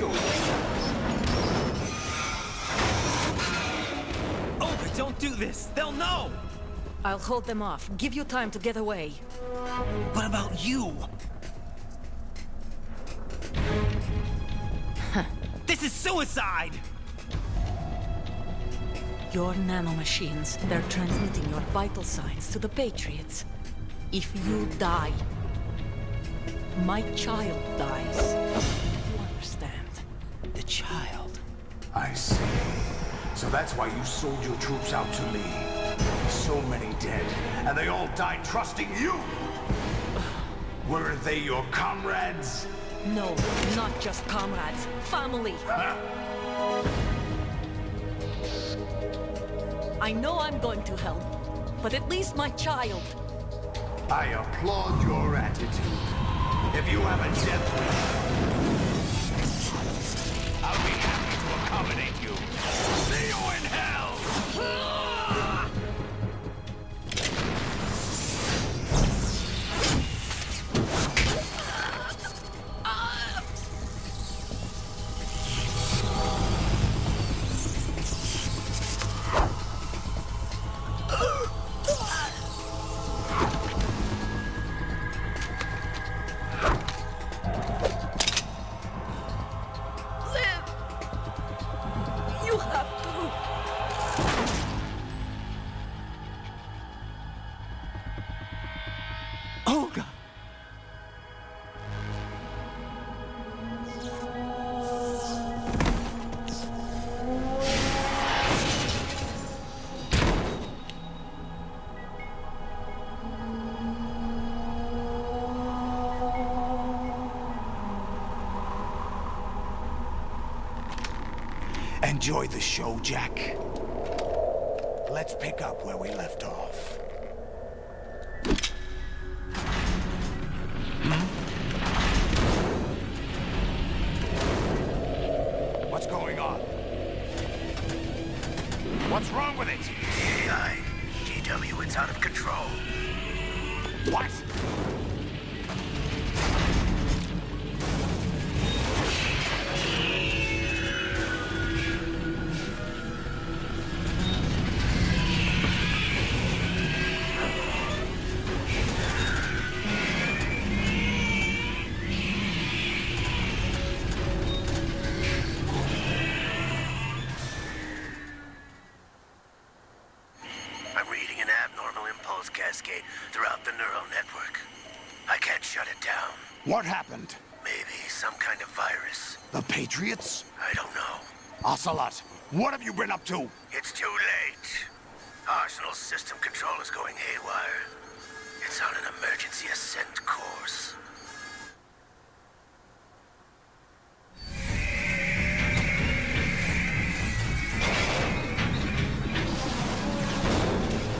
show you. Olga, don't do this! They'll know! I'll hold them off. Give you time to get away. What about you? This is suicide! Your nanomachines, they're transmitting your vital signs to the Patriots. If you die, my child dies. You understand? The child. I see. So that's why you sold your troops out to me. So many dead, and they all died trusting you! Weren't they your comrades? No, not just comrades. Family. Huh? I know I'm going to hell, but at least my child. I applaud your attitude. If you have a death wish, I'll be happy to accommodate you. See you in hell! You have to. Olga! Enjoy the show, Jack. Let's pick up where we left off. What's going on? What's wrong with it? AI. GW, it's out of control. What? I'm reading an abnormal impulse cascade throughout the neural network. I can't shut it down. What happened? Maybe some kind of virus. The Patriots? I don't know. Ocelot, what have you been up to? It's too late. Arsenal's system control is going haywire. It's on an emergency ascent course.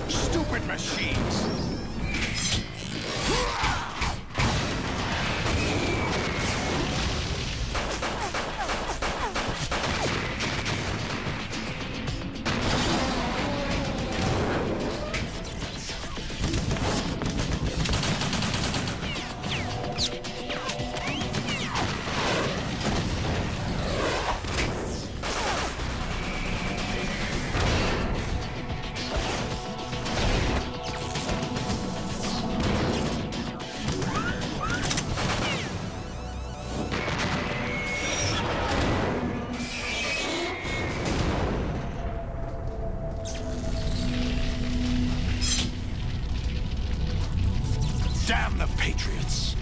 Stupid machines! Damn the Patriots!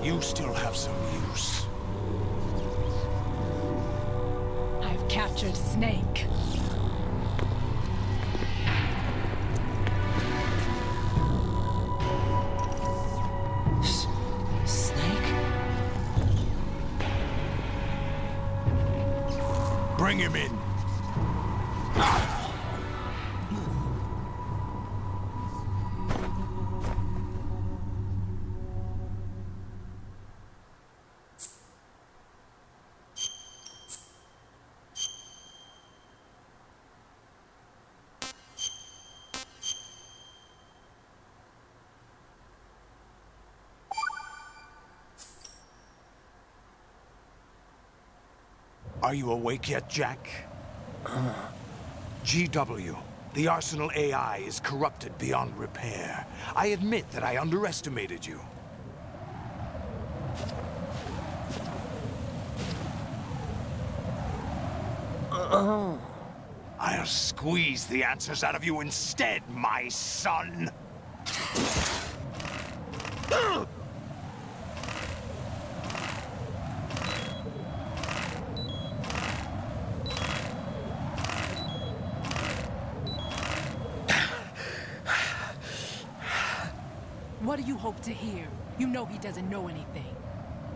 You still have some use. I've captured Snake. Snake? Bring him in. Are you awake yet, Jack? GW, the Arsenal AI is corrupted beyond repair. I admit that I underestimated you. I'll squeeze the answers out of you instead, my son! What do you hope to hear? You know he doesn't know anything.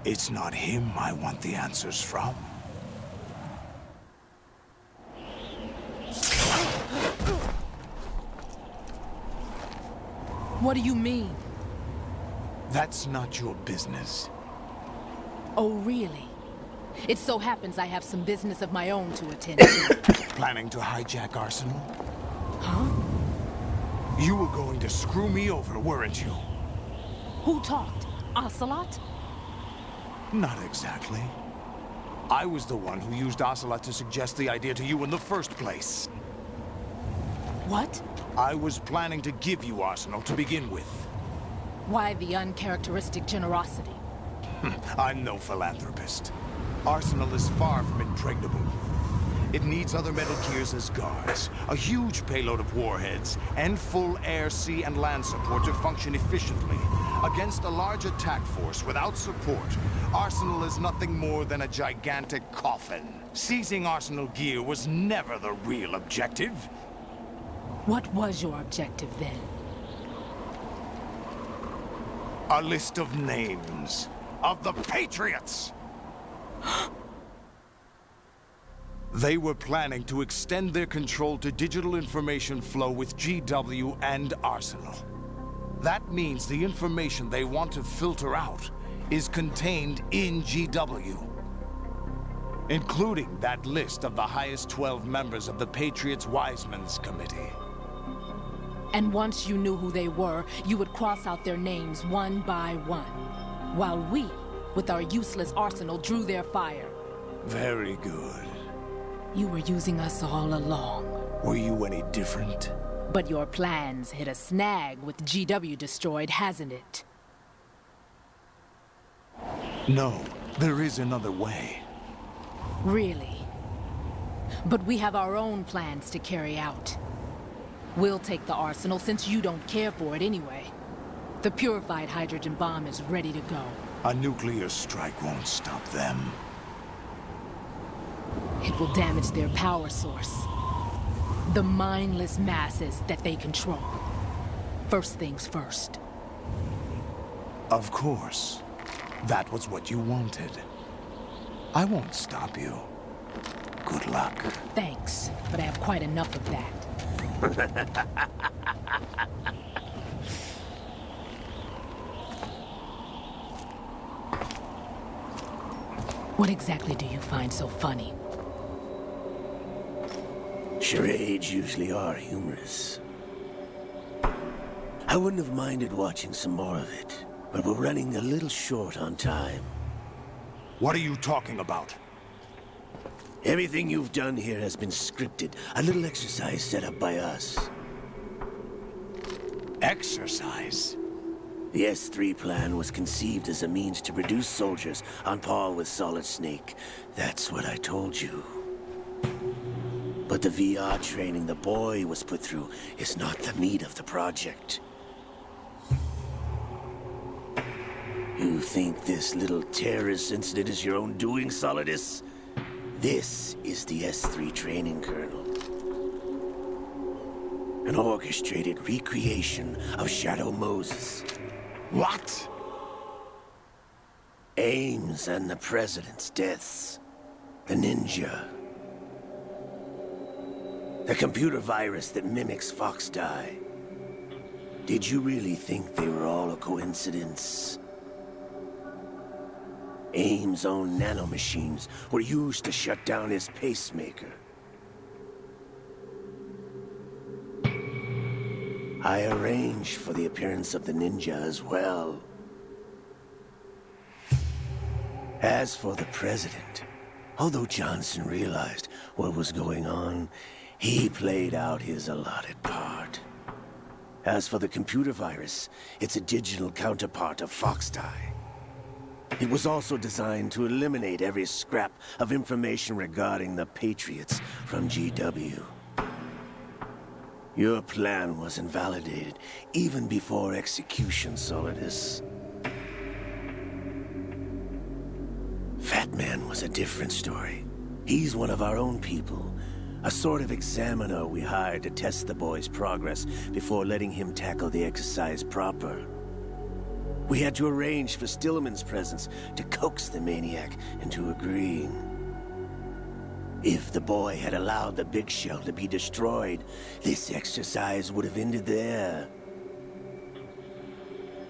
It's not him I want the answers from. What do you mean? That's not your business. Oh, really? It so happens I have some business of my own to attend to. Planning to hijack Arsenal? Huh? You were going to screw me over, weren't you? Who talked? Ocelot? Not exactly. I was the one who used Ocelot to suggest the idea to you in the first place. What? I was planning to give you Arsenal to begin with. Why the uncharacteristic generosity? I'm no philanthropist. Arsenal is far from impregnable. It needs other Metal Gears as guards, a huge payload of warheads, and full air, sea, and land support to function efficiently. Against a large attack force without support, Arsenal is nothing more than a gigantic coffin. Seizing Arsenal gear was never the real objective. What was your objective then? A list of names of the Patriots! They were planning to extend their control to digital information flow with GW and Arsenal. That means the information they want to filter out is contained in GW, including that list of the highest 12 members of the Patriots Wiseman's Committee. And once you knew who they were, you would cross out their names one by one, while we, with our useless arsenal, drew their fire. Very good. You were using us all along. Were you any different? But your plans hit a snag with GW destroyed, hasn't it? No, there is another way. Really? But we have our own plans to carry out. We'll take the arsenal since you don't care for it anyway. The purified hydrogen bomb is ready to go. A nuclear strike won't stop them. It will damage their power source. The mindless masses that they control. First things first. Of course. That was what you wanted. I won't stop you. Good luck. Thanks, but I have quite enough of that. What exactly do you find so funny? Charades usually are humorous. I wouldn't have minded watching some more of it, but we're running a little short on time. What are you talking about? Everything you've done here has been scripted. A little exercise set up by us. Exercise? The S3 plan was conceived as a means to reduce soldiers on par with Solid Snake. That's what I told you. But the VR training the boy was put through is not the meat of the project. You think this little terrorist incident is your own doing, Solidus? This is the S3 training kernel. An orchestrated recreation of Shadow Moses. What? Ames and the President's deaths. The ninja. The computer virus that mimics Foxdie. Did you really think they were all a coincidence? Ames' own nanomachines were used to shut down his pacemaker. I arranged for the appearance of the ninja as well. As for the President, Although Johnson realized what was going on, he played out his allotted part. As for the computer virus, it's a digital counterpart of Foxdie. It was also designed to eliminate every scrap of information regarding the Patriots from GW. Your plan was invalidated even before execution, Solidus. Fat Man was a different story. He's one of our own people. A sort of examiner we hired to test the boy's progress before letting him tackle the exercise proper. We had to arrange for Stillman's presence to coax the maniac into agreeing. If the boy had allowed the big shell to be destroyed, this exercise would have ended there.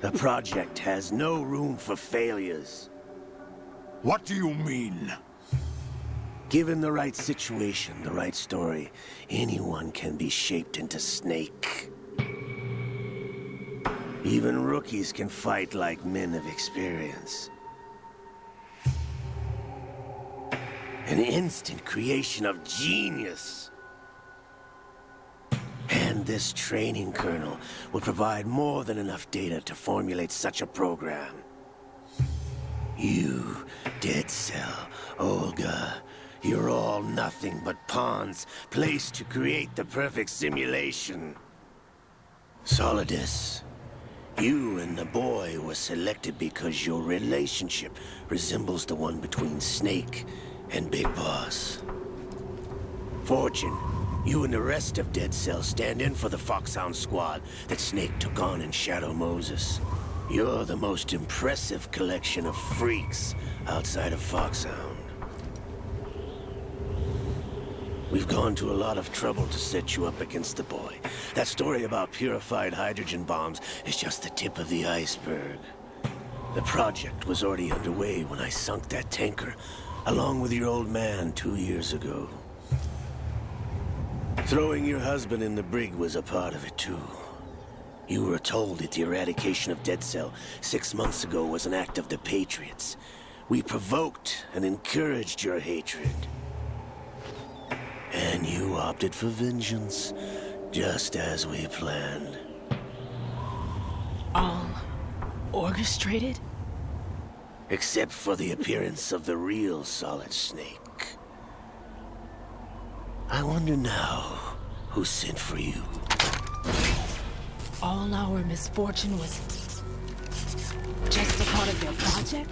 The project has no room for failures. What do you mean? Given the right situation, the right story, anyone can be shaped into Snake. Even rookies can fight like men of experience. An instant creation of genius. And this training kernel will provide more than enough data to formulate such a program. You, Dead Cell, Olga, you're all nothing but pawns placed to create the perfect simulation. Solidus, you and the boy were selected because your relationship resembles the one between Snake and Big Boss. Fortune, you and the rest of Dead Cell stand in for the Foxhound squad that Snake took on in Shadow Moses. You're the most impressive collection of freaks outside of Foxhound. We've gone to a lot of trouble to set you up against the boy. That story about purified hydrogen bombs is just the tip of the iceberg. The project was already underway when I sunk that tanker, along with your old man 2 years ago. Throwing your husband in the brig was a part of it too. You were told that the eradication of Dead Cell 6 months ago was an act of the Patriots. We provoked and encouraged your hatred. And you opted for vengeance, just as we planned. All orchestrated? Except for the appearance of the real Solid Snake. I wonder now who sent for you. All our misfortune was just a part of their project?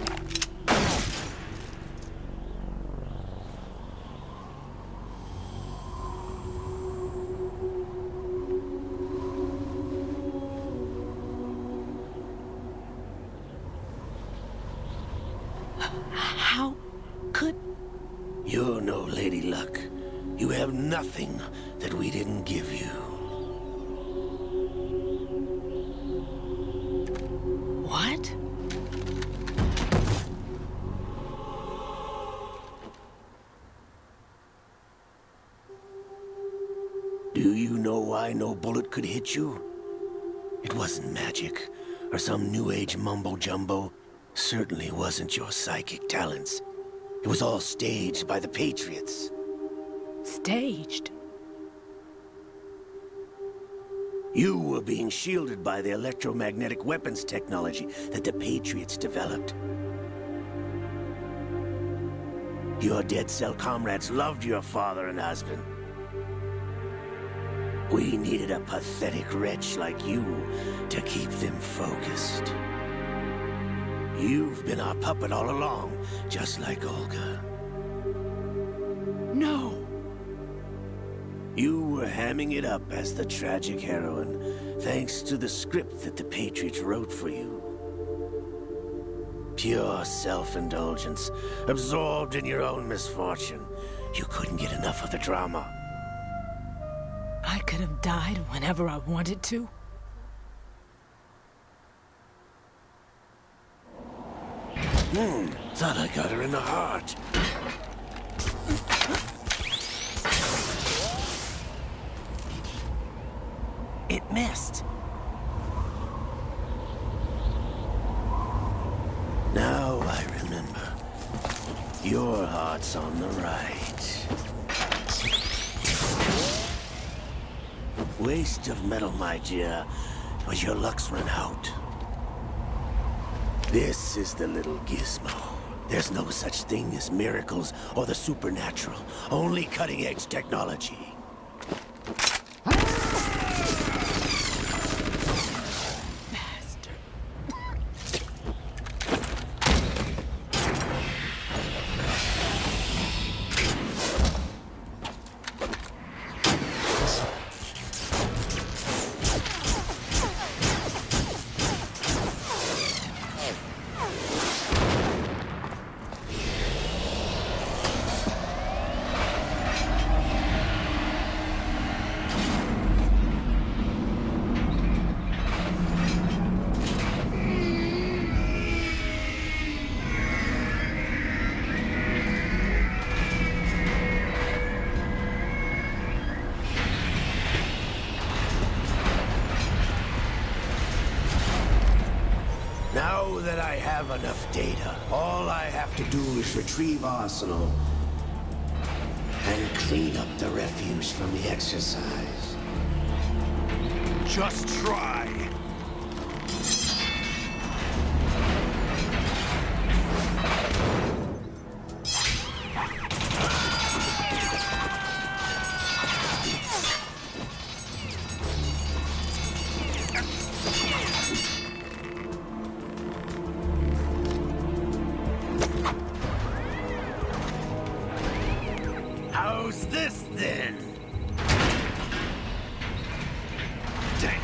How could... You're no Lady Luck. You have nothing that we didn't give you. What? Do you know why no bullet could hit you? It wasn't magic, or some new age mumbo-jumbo. Certainly wasn't your psychic talents. It was all staged by the Patriots. Staged? You were being shielded by the electromagnetic weapons technology that the Patriots developed. Your Dead Cell comrades loved your father and husband. We needed a pathetic wretch like you to keep them focused. You've been our puppet all along, just like Olga. No. You were hamming it up as the tragic heroine, thanks to the script that the Patriots wrote for you. Pure self-indulgence, absorbed in your own misfortune. You couldn't get enough of the drama. I could have died whenever I wanted to. Thought I got her in the heart. It missed. Now I remember. Your heart's on the right. Waste of metal, my dear, but your luck's run out. This is the little gizmo. There's no such thing as miracles or the supernatural, only cutting-edge technology. Now that I have enough data, all I have to do is retrieve Arsenal and clean up the refuse from the exercise. Just try. How's this then? Damn.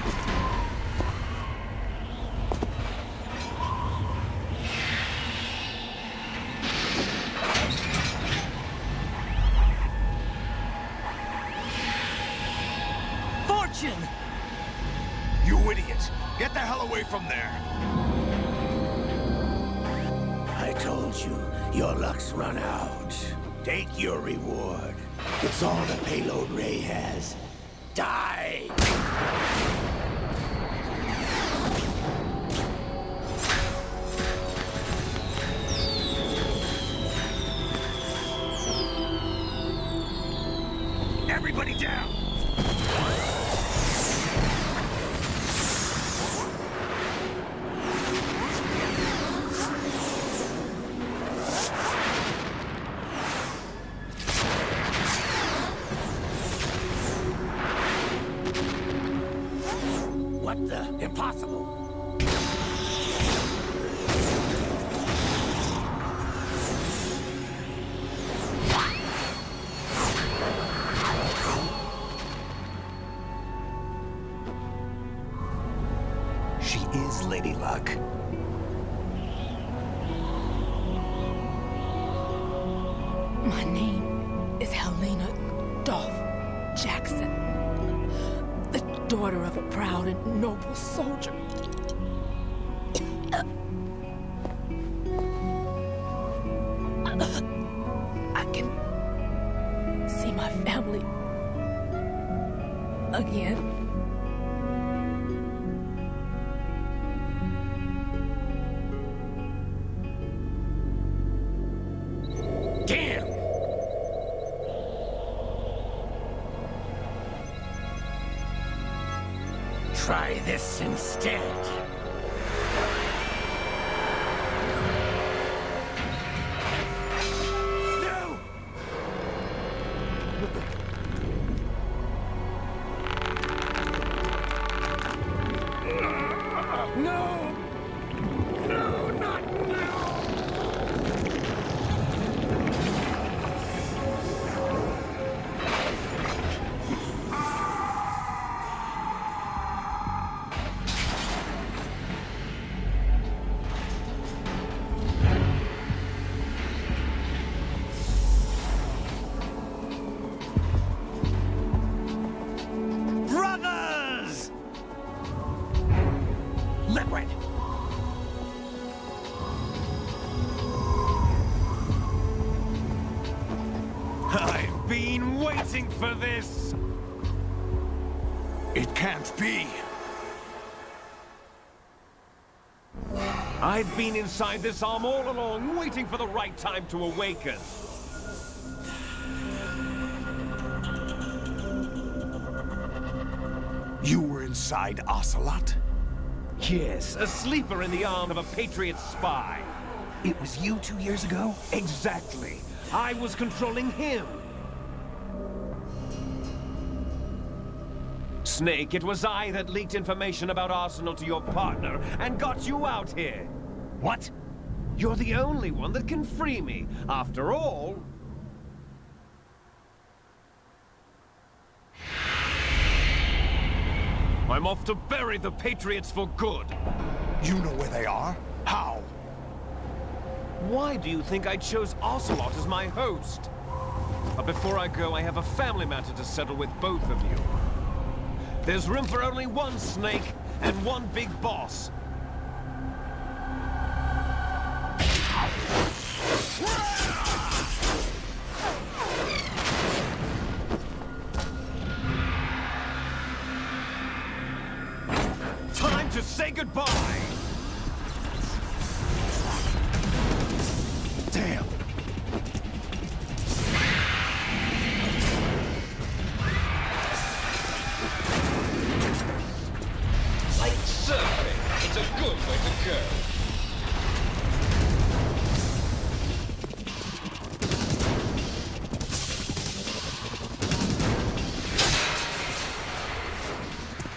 Fortune! You idiot! Get the hell away from there! I told you, your luck's run out. Take your reward. It's all the payload Ray has. Die! Everybody down! What the? Impossible! She is Lady Luck. My name is Helena Dolph Jackson, the daughter of a proud and noble soldier. I can see my family again. Damn! Try this instead. No! No! No, not now! Brothers! Liquid! I've been waiting for this! It can't be! I've been inside this arm all along, waiting for the right time to awaken. You were inside Ocelot? Yes, a sleeper in the arm of a Patriot spy. It was you 2 years ago? Exactly. I was controlling him. Snake, it was I that leaked information about Arsenal to your partner and got you out here. What? You're the only one that can free me. After all... I'm off to bury the Patriots for good. You know where they are? How? Why do you think I chose Ocelot as my host? But before I go, I have a family matter to settle with both of you. There's room for only one Snake and one big boss. Time to say goodbye! Damn. Like surfing, it's a good way to go.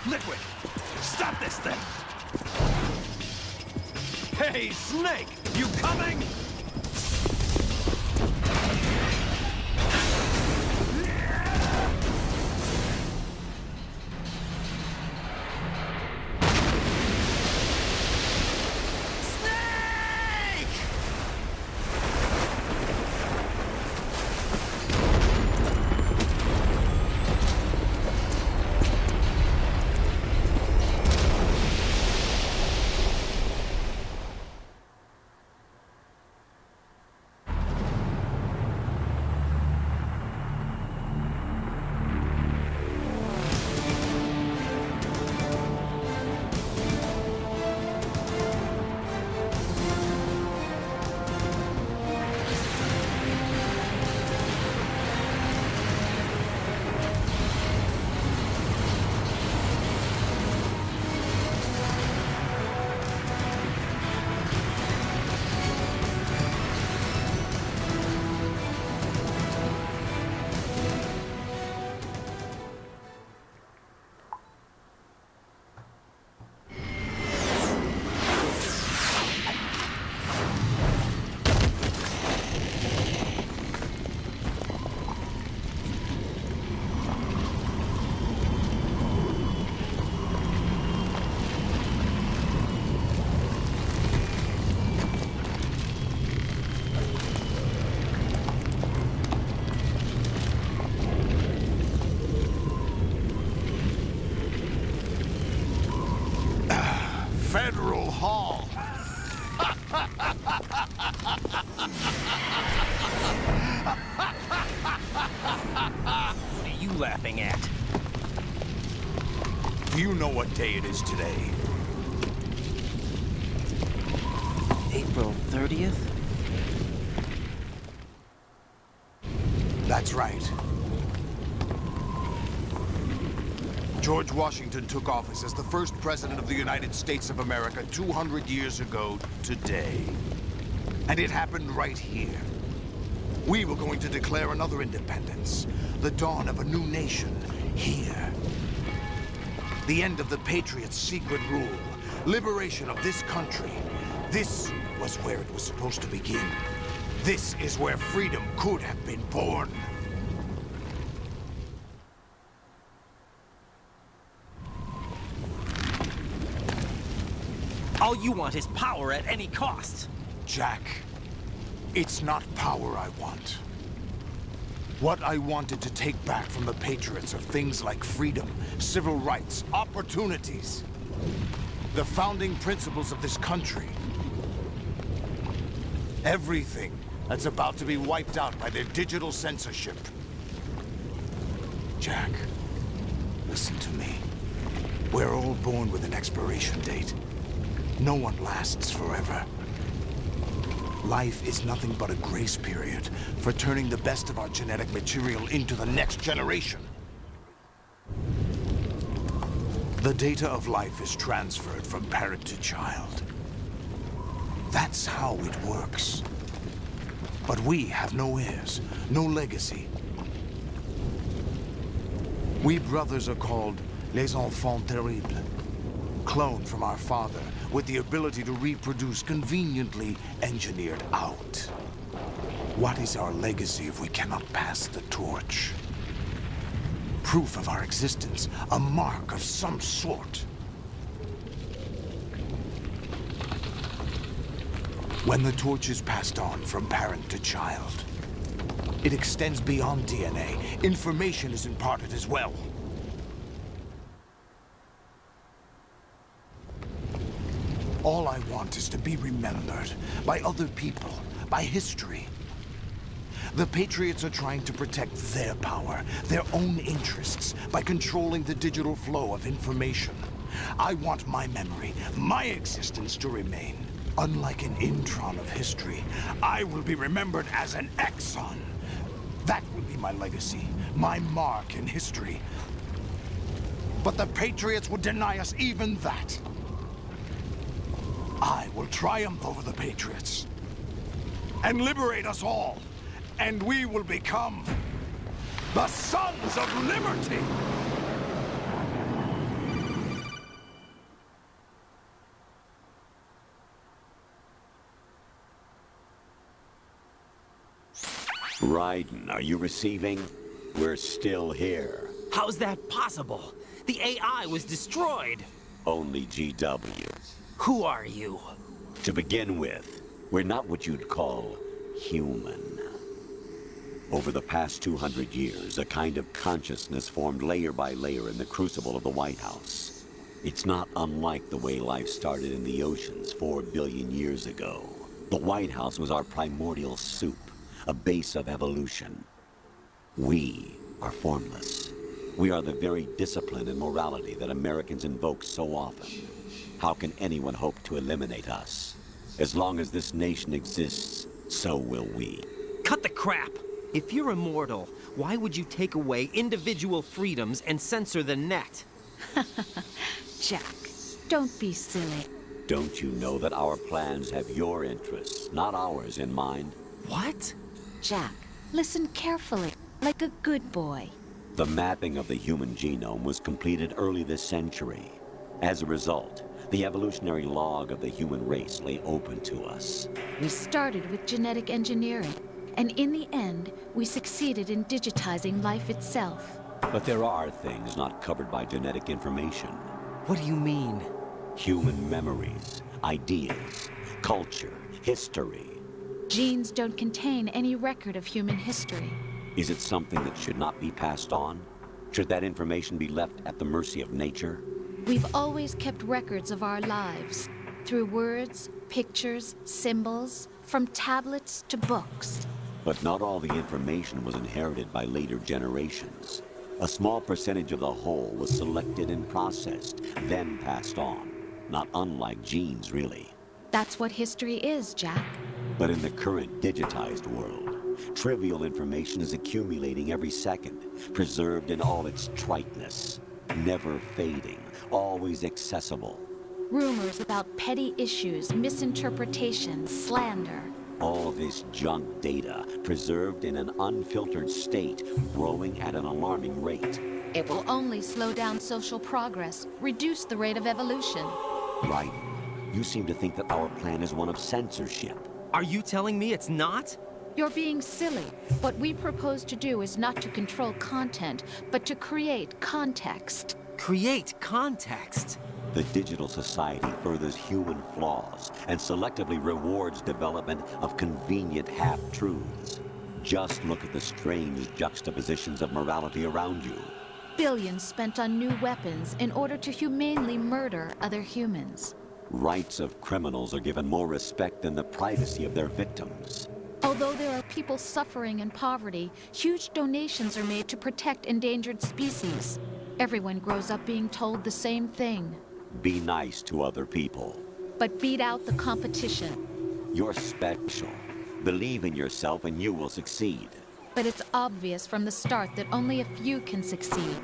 Liquid! Stop this thing! Hey, Snake! You coming? Federal Hall. What are you laughing at? Do you know what day it is today? April 30th? That's right. George Washington took office as the first president of the United States of America 200 years ago today. And it happened right here. We were going to declare another independence, the dawn of a new nation, here. The end of the Patriots' secret rule, liberation of this country. This was where it was supposed to begin. This is where freedom could have been born. All you want is power at any cost. Jack, it's not power I want. What I wanted to take back from the Patriots are things like freedom, civil rights, opportunities. The founding principles of this country. Everything that's about to be wiped out by their digital censorship. Jack, listen to me. We're all born with an expiration date. No one lasts forever. Life is nothing but a grace period for turning the best of our genetic material into the next generation. The data of life is transferred from parent to child. That's how it works. But we have no heirs, no legacy. We brothers are called les enfants terribles, cloned from our father, with the ability to reproduce conveniently engineered out. What is our legacy if we cannot pass the torch? Proof of our existence, a mark of some sort. When the torch is passed on from parent to child, it extends beyond DNA. Information is imparted as well. All I want is to be remembered by other people, by history. The Patriots are trying to protect their power, their own interests, by controlling the digital flow of information. I want my memory, my existence to remain. Unlike an intron of history, I will be remembered as an exon. That will be my legacy, my mark in history. But the Patriots would deny us even that. I will triumph over the Patriots and liberate us all, and we will become the Sons of Liberty! Raiden, are you receiving? We're still here. How's that possible? The AI was destroyed. Only GW. Who are you? To begin with, we're not what you'd call human. Over the past 200 years, a kind of consciousness formed layer by layer in the crucible of the White House. It's not unlike the way life started in the oceans 4 billion years ago. The White House was our primordial soup, a base of evolution. We are formless. We are the very discipline and morality that Americans invoke so often. How can anyone hope to eliminate us? As long as this nation exists, so will we. Cut the crap! If you're immortal, why would you take away individual freedoms and censor the net? Jack, don't be silly. Don't you know that our plans have your interests, not ours, in mind? What? Jack, listen carefully, like a good boy. The mapping of the human genome was completed early this century. As a result, the evolutionary log of the human race lay open to us. We started with genetic engineering, and in the end, we succeeded in digitizing life itself. But there are things not covered by genetic information. What do you mean? Human memories, ideas, culture, history. Genes don't contain any record of human history. Is it something that should not be passed on? Should that information be left at the mercy of nature? We've always kept records of our lives, through words, pictures, symbols, from tablets to books. But not all the information was inherited by later generations. A small percentage of the whole was selected and processed, then passed on. Not unlike genes, really. That's what history is, Jack. But in the current digitized world, trivial information is accumulating every second, preserved in all its triteness, never fading, always accessible. Rumors about petty issues, misinterpretations, slander. All this junk data, preserved in an unfiltered state, growing at an alarming rate. It will only slow down social progress, reduce the rate of evolution. Right. You seem to think that our plan is one of censorship. Are you telling me it's not? You're being silly. What we propose to do is not to control content, but to create context. Create context? The digital society furthers human flaws and selectively rewards development of convenient half-truths. Just look at the strange juxtapositions of morality around you. Billions spent on new weapons in order to humanely murder other humans. Rights of criminals are given more respect than the privacy of their victims. Although there are people suffering in poverty, huge donations are made to protect endangered species. Everyone grows up being told the same thing. Be nice to other people. but beat out the competition. You're special. Believe in yourself and you will succeed. But it's obvious from the start that only a few can succeed.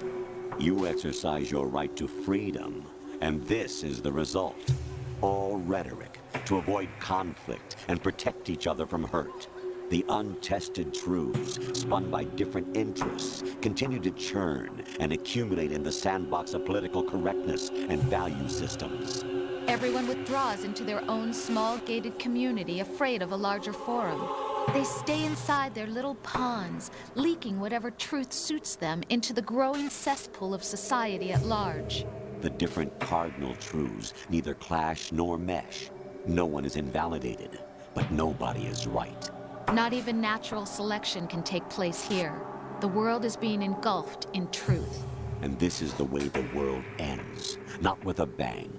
You exercise your right to freedom, and this is the result. All rhetoric to avoid conflict and protect each other from hurt. The untested truths, spun by different interests, continue to churn and accumulate in the sandbox of political correctness and value systems. Everyone withdraws into their own small gated community, afraid of a larger forum. They stay inside their little ponds, leaking whatever truth suits them into the growing cesspool of society at large. The different cardinal truths neither clash nor mesh. No one is invalidated, but nobody is right. Not even natural selection can take place here. The world is being engulfed in truth. And this is the way the world ends. Not with a bang,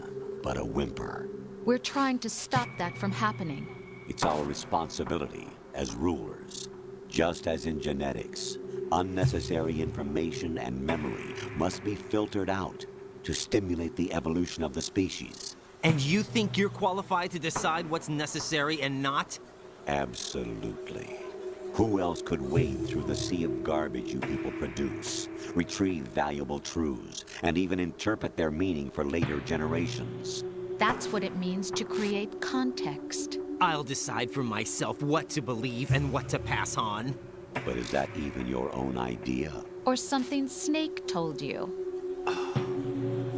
but a whimper. We're trying to stop that from happening. It's our responsibility as rulers. Just as in genetics, unnecessary information and memory must be filtered out to stimulate the evolution of the species. And you think you're qualified to decide what's necessary and not? Absolutely. Who else could wade through the sea of garbage you people produce, retrieve valuable truths, and even interpret their meaning for later generations? That's what it means to create context. I'll decide for myself what to believe and what to pass on. But is that even your own idea? Or something Snake told you.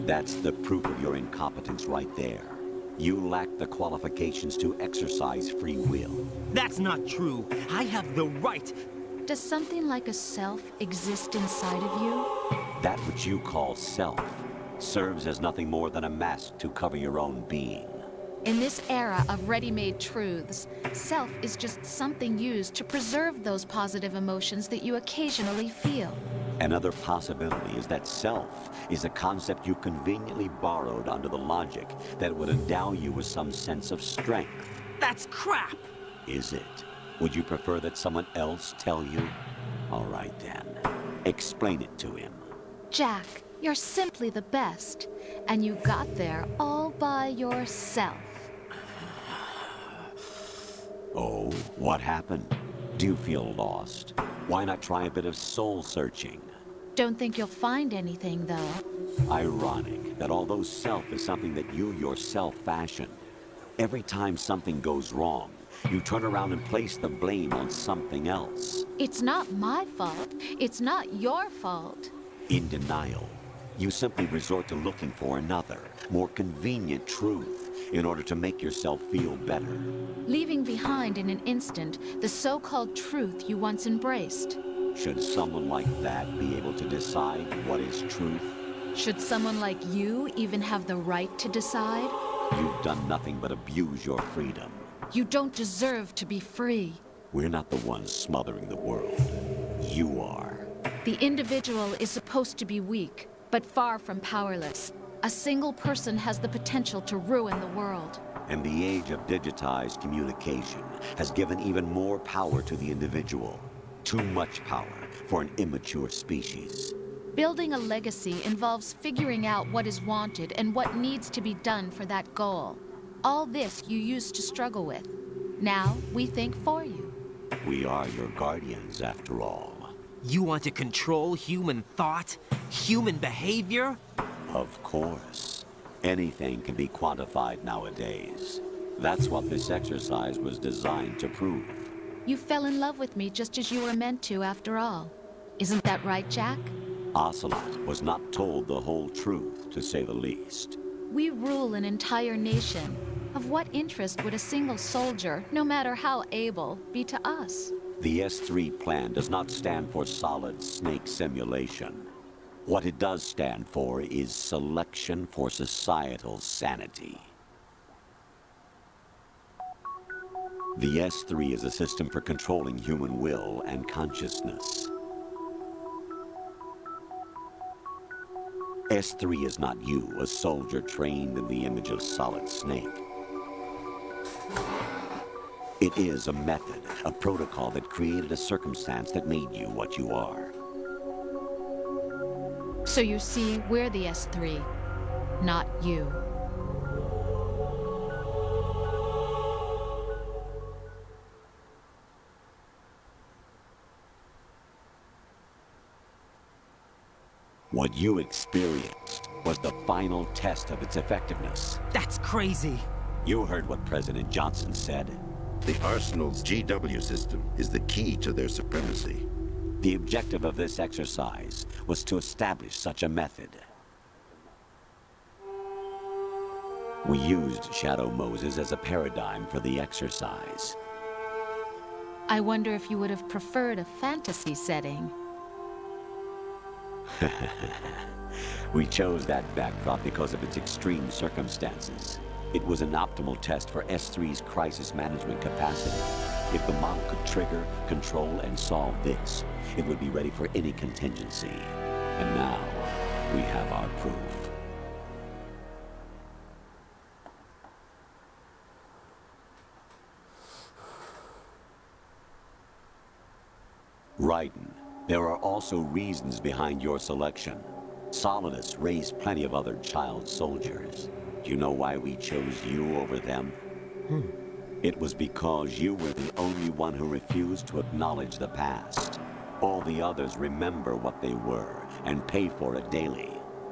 That's the proof of your incompetence right there. You lack the qualifications to exercise free will. That's not true. I have the right. Does something like a self exist inside of you? That which you call self serves as nothing more than a mask to cover your own being. In this era of ready-made truths, self is just something used to preserve those positive emotions that you occasionally feel. Another possibility is that self is a concept you conveniently borrowed under the logic that would endow you with some sense of strength. That's crap! Is it? Would you prefer that someone else tell you? All right then. Explain it to him. Jack, you're simply the best. And you got there all by yourself. Oh, what happened? Do you feel lost? Why not try a bit of soul searching? Don't think you'll find anything, though. Ironic that although self is something that you yourself fashioned, every time something goes wrong, you turn around and place the blame on something else. It's not my fault. It's not your fault. In denial, you simply resort to looking for another, more convenient truth in order to make yourself feel better. Leaving behind in an instant the so-called truth you once embraced. Should someone like that be able to decide what is truth? Should someone like you even have the right to decide? You've done nothing but abuse your freedom. You don't deserve to be free. We're not the ones smothering the world. You are. The individual is supposed to be weak, but far from powerless. A single person has the potential to ruin the world. And the age of digitized communication has given even more power to the individual. Too much power for an immature species. Building a legacy involves figuring out what is wanted and what needs to be done for that goal. All this you used to struggle with. Now we think for you. We are your guardians, after all. You want to control human thought? Human behavior? Of course. Anything can be quantified nowadays. That's what this exercise was designed to prove. You fell in love with me just as you were meant to, after all. Isn't that right, Jack? Ocelot was not told the whole truth, to say the least. We rule an entire nation. Of what interest would a single soldier, no matter how able, be to us? The S3 plan does not stand for solid snake simulation. What it does stand for is selection for societal sanity. The S3 is a system for controlling human will and consciousness. S3 is not you, a soldier trained in the image of Solid Snake. It is a method, a protocol that created a circumstance that made you what you are. So you see, we're the S3, not you. What you experienced was the final test of its effectiveness. That's crazy. You heard what President Johnson said. The Arsenal's GW system is the key to their supremacy. The objective of this exercise was to establish such a method. We used Shadow Moses as a paradigm for the exercise. I wonder if you would have preferred a fantasy setting. We chose that backdrop because of its extreme circumstances. It was an optimal test for S3's crisis management capacity. If the model could trigger, control, and solve this, it would be ready for any contingency. And now, we have our proof. Raiden, there are also reasons behind your selection. Solidus raised plenty of other child soldiers. Do you know why we chose you over them? It was because you were the only one who refused to acknowledge the past. All the others remember what they were and pay for it daily.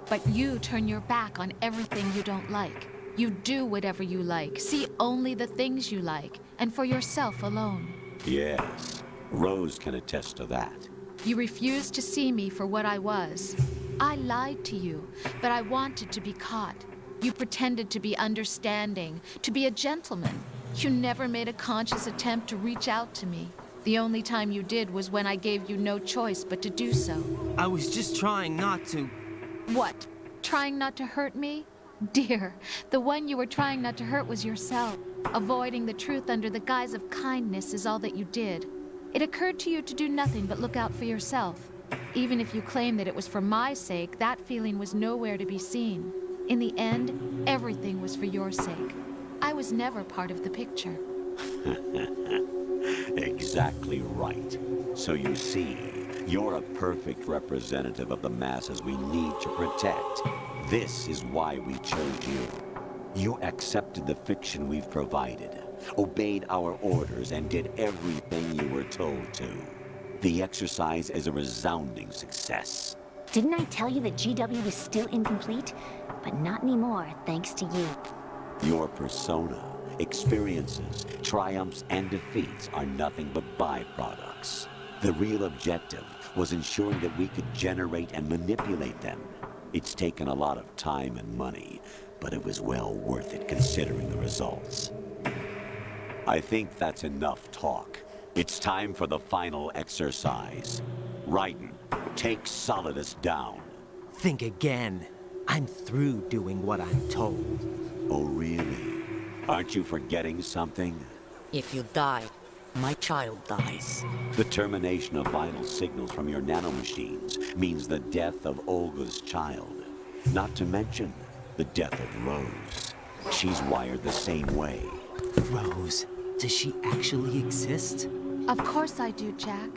But you turn your back on everything you don't like. You do whatever you like, see only the things you like, and for yourself alone. Yes, Rose can attest to that. You refused to see me for what I was. I lied to you, but I wanted to be caught. You pretended to be understanding, to be a gentleman. You never made a conscious attempt to reach out to me. The only time you did was when I gave you no choice but to do so. I was just trying not to. What? Trying not to hurt me? Dear, the one you were trying not to hurt was yourself. Avoiding the truth under the guise of kindness is all that you did. It occurred to you to do nothing but look out for yourself. Even if you claim that it was for my sake, that feeling was nowhere to be seen. In the end, everything was for your sake. I was never part of the picture. Exactly right. So you see, you're a perfect representative of the masses we need to protect. This is why we chose you. You accepted the fiction we've provided, obeyed our orders, and did everything you were told to. The exercise is a resounding success. Didn't I tell you that GW was still incomplete? But not anymore, thanks to you. Your persona, experiences, triumphs, and defeats are nothing but byproducts. The real objective was ensuring that we could generate and manipulate them. It's taken a lot of time and money, but it was well worth it considering the results. I think that's enough talk. It's time for the final exercise. Raiden, take Solidus down. Think again. I'm through doing what I'm told. Oh, really? Aren't you forgetting something? If you die, my child dies. The termination of vital signals from your nanomachines means the death of Olga's child. Not to mention the death of Rose. She's wired the same way. Rose, does she actually exist? Of course I do, Jack.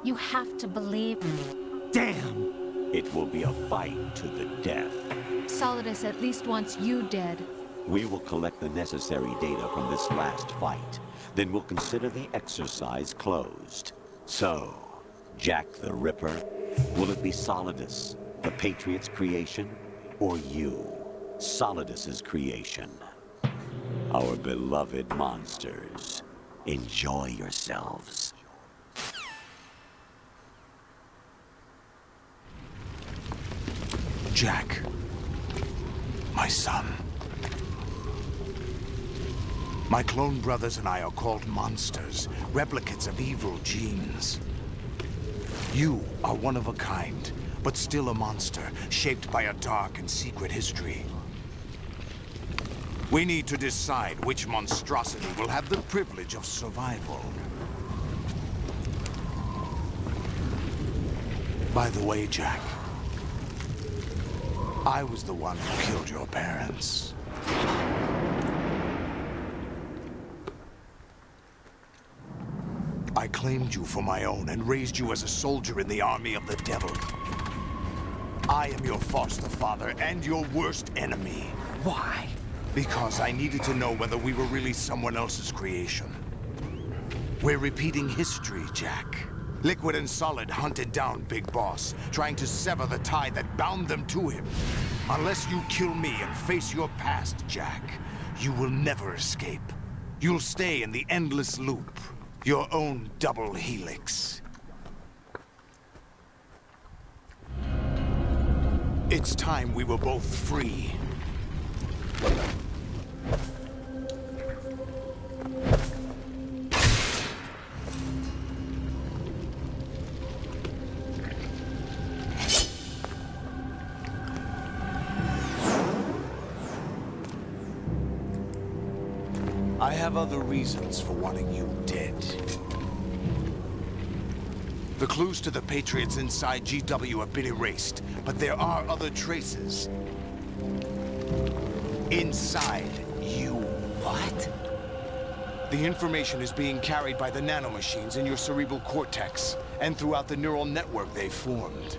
You have to believe me. Damn! It will be a fight to the death. Solidus at least wants you dead. We will collect the necessary data from this last fight. Then we'll consider the exercise closed. So, Jack the Ripper, will it be Solidus, the Patriot's creation, or you, Solidus's creation? Our beloved monsters, enjoy yourselves. Jack, my son. My clone brothers and I are called monsters, replicates of evil genes. You are one of a kind, but still a monster, shaped by a dark and secret history. We need to decide which monstrosity will have the privilege of survival. By the way, Jack, I was the one who killed your parents. I claimed you for my own and raised you as a soldier in the army of the devil. I am your foster father and your worst enemy. Why? Because I needed to know whether we were really someone else's creation. We're repeating history, Jack. Liquid and Solid hunted down Big Boss, trying to sever the tie that bound them to him. Unless you kill me and face your past, Jack, you will never escape. You'll stay in the endless loop, your own double helix. It's time we were both free. I have other reasons for wanting you dead. The clues to the Patriots inside GW have been erased, but there are other traces. Inside you. What? The information is being carried by the nanomachines in your cerebral cortex, and throughout the neural network they've formed.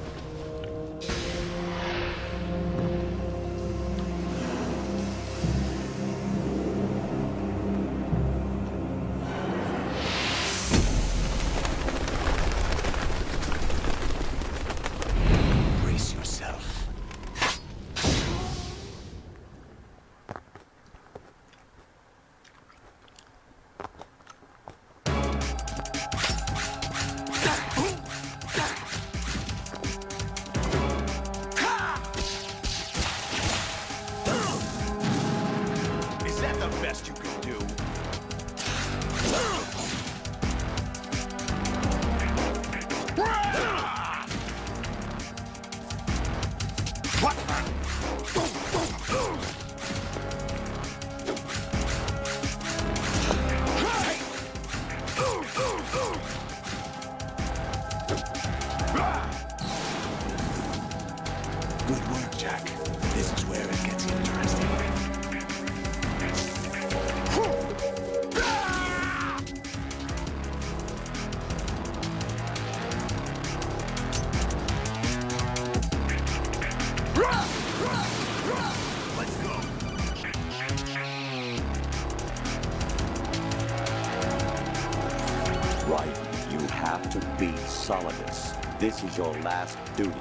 Best you can do. What? Good work, Jack. This is where it gets interesting. Right. You have to beat Solidus. This is your last duty.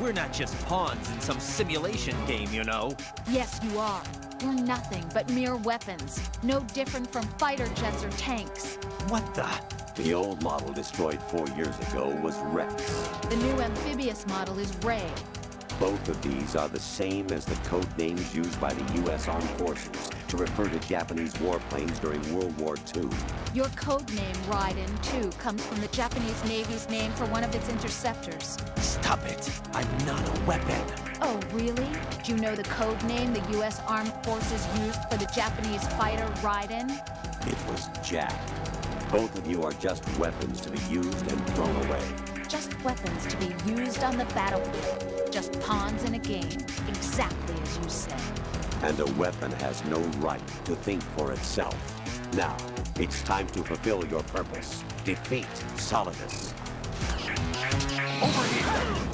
We're not just pawns in some simulation game, you know. Yes, you are. We're nothing but mere weapons. No different from fighter jets or tanks. What the? The old model destroyed 4 years ago was Rex. The new amphibious model is Ray. Both of these are the same as the code names used by the U.S. Armed Forces to refer to Japanese warplanes during World War II. Your code name, Raiden, too, comes from the Japanese Navy's name for one of its interceptors. Stop it. I'm not a weapon. Oh, really? Do you know the code name the U.S. Armed Forces used for the Japanese fighter Raiden? It was Jack. Both of you are just weapons to be used and thrown away. Just weapons to be used on the battlefield. Just pawns in a game, exactly as you said. And a weapon has no right to think for itself. Now, it's time to fulfill your purpose. Defeat Solidus. Over here!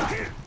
Here!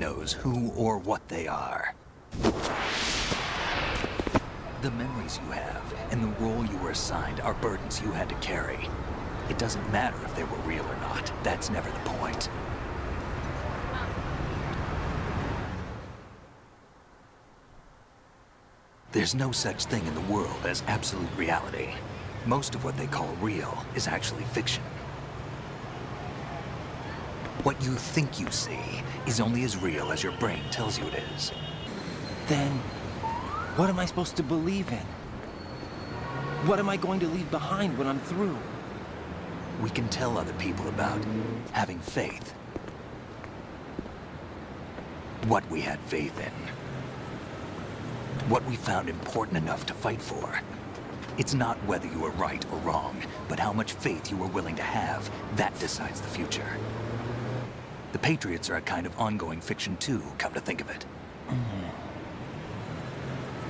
knows who or what they are. The memories you have and the role you were assigned are burdens you had to carry. It doesn't matter if they were real or not. That's never the point. There's no such thing in the world as absolute reality. Most of what they call real is actually fiction. What you think you see is only as real as your brain tells you it is. Then, what am I supposed to believe in? What am I going to leave behind when I'm through? We can tell other people about having faith. What we had faith in. What we found important enough to fight for. It's not whether you were right or wrong, but how much faith you were willing to have. That decides the future. The Patriots are a kind of ongoing fiction too, come to think of it.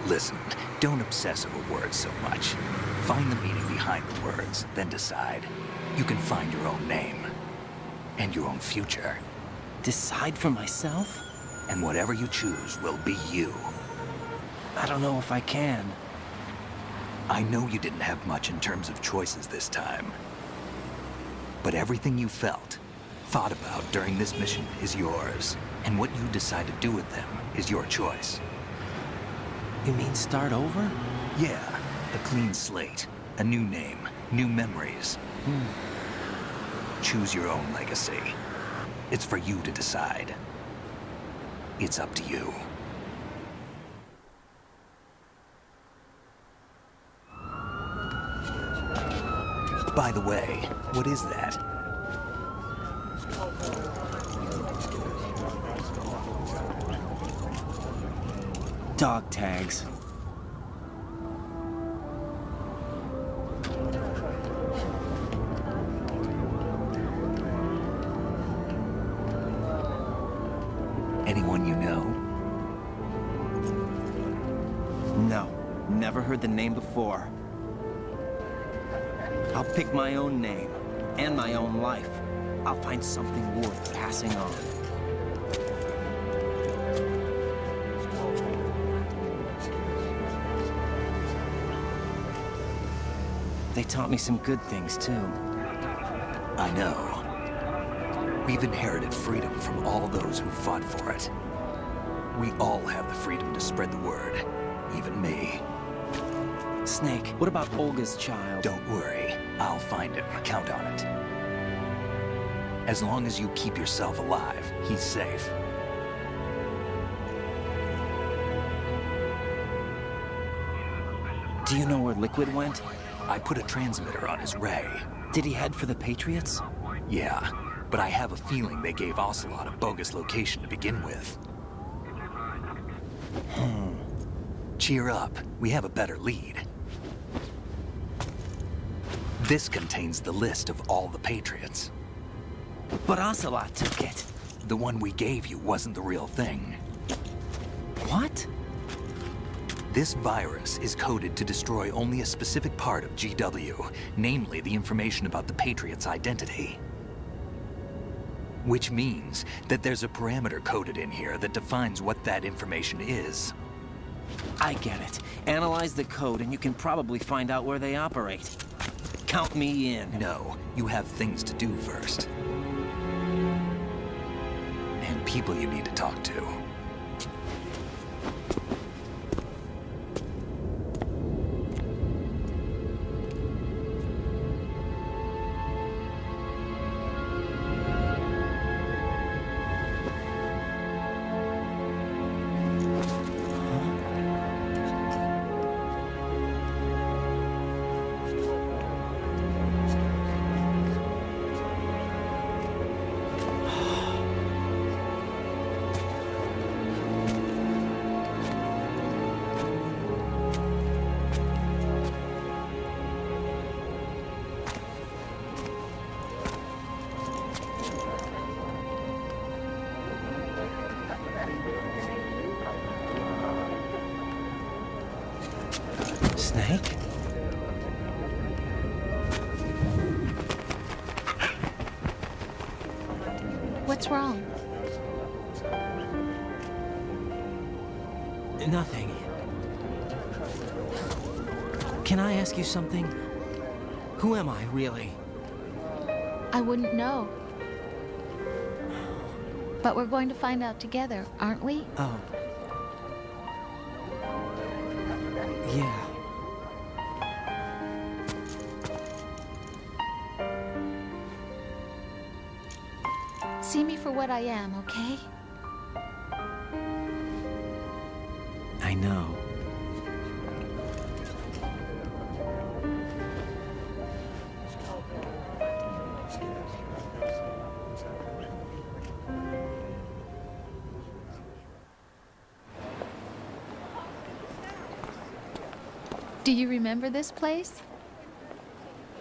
Listen, don't obsess over words so much. Find the meaning behind the words, then decide. You can find your own name. And your own future. Decide for myself? And whatever you choose will be you. I don't know if I can. I know you didn't have much in terms of choices this time. But everything you felt, thought about during this mission is yours. And what you decide to do with them is your choice. You mean start over? Yeah, a clean slate, a new name, new memories. Choose your own legacy. It's for you to decide. It's up to you. By the way, what is that? Dog tags. Anyone you know? No, never heard the name before. I'll pick my own name, and my own life. I'll find something worth passing on. They taught me some good things, too. I know. We've inherited freedom from all those who fought for it. We all have the freedom to spread the word, even me. Snake, what about Olga's child? Don't worry, I'll find him. Count on it. As long as you keep yourself alive, he's safe. Do you know where Liquid went? I put a transmitter on his ray. Did he head for the Patriots? Yeah, but I have a feeling they gave Ocelot a bogus location to begin with. Cheer up, we have a better lead. This contains the list of all the Patriots. But Ocelot took it. The one we gave you wasn't the real thing. What? This virus is coded to destroy only a specific part of GW, namely the information about the Patriots' identity. Which means that there's a parameter coded in here that defines what that information is. I get it. Analyze the code and you can probably find out where they operate. Count me in. No, you have things to do first. And people you need to talk to. Snake? What's wrong? Nothing. Can I ask you something? Who am I, really? I wouldn't know. But we're going to find out together, aren't we? Oh. Yeah. See me for what I am, okay? I know. Do you remember this place?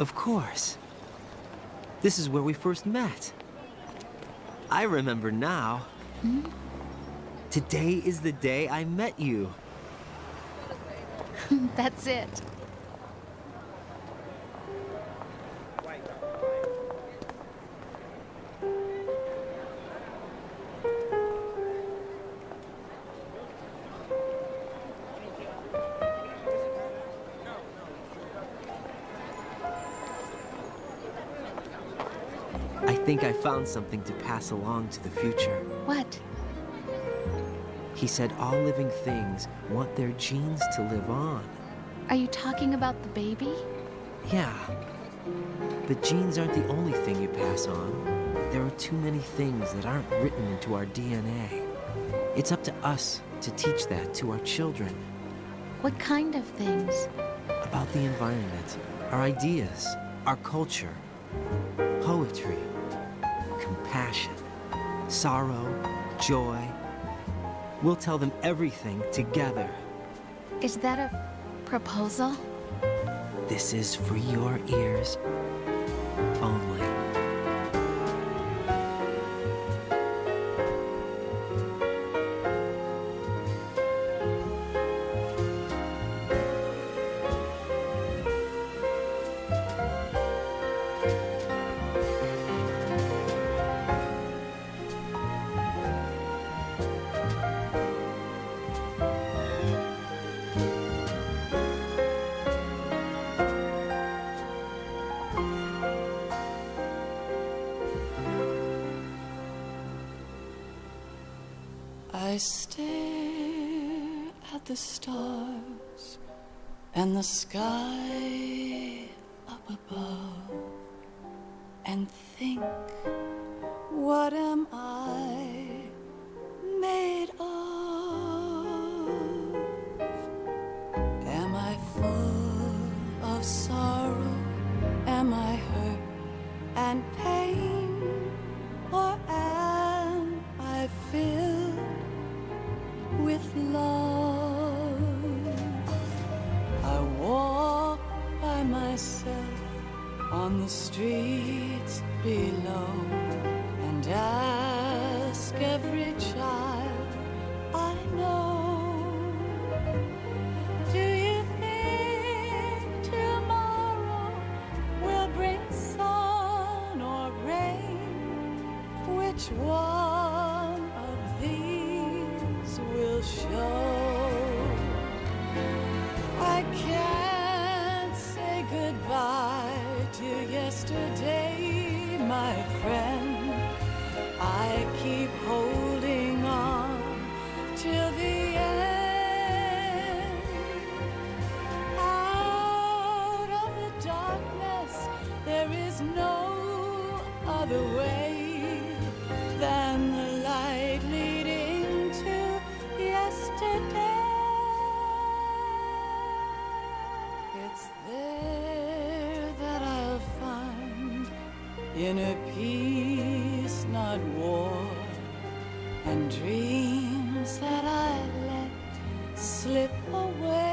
Of course. This is where we first met. I remember now. Hmm? Today is the day I met you. That's it. I think I found something to pass along to the future. What? He said all living things want their genes to live on. Are you talking about the baby? Yeah. But genes aren't the only thing you pass on. There are too many things that aren't written into our DNA. It's up to us to teach that to our children. What kind of things? About the environment, our ideas, our culture, poetry, compassion, sorrow, joy. We'll tell them everything together. Is that a proposal? This is for your ears only. I stare at the stars and the sky up above and think, what am I made of? Am I full of sorrow? Am I hurt and pain? Or am I filled with love? I walk by myself on the streets below and ask every child I know, do you think tomorrow will bring sun or rain? Which one of these will show? I can't say goodbye to yesterday, my friend. I keep holding on till the end. Out of the darkness, there is no other way than the light leading to yesterday. It's there that I'll find inner peace, not war, and dreams that I let slip away.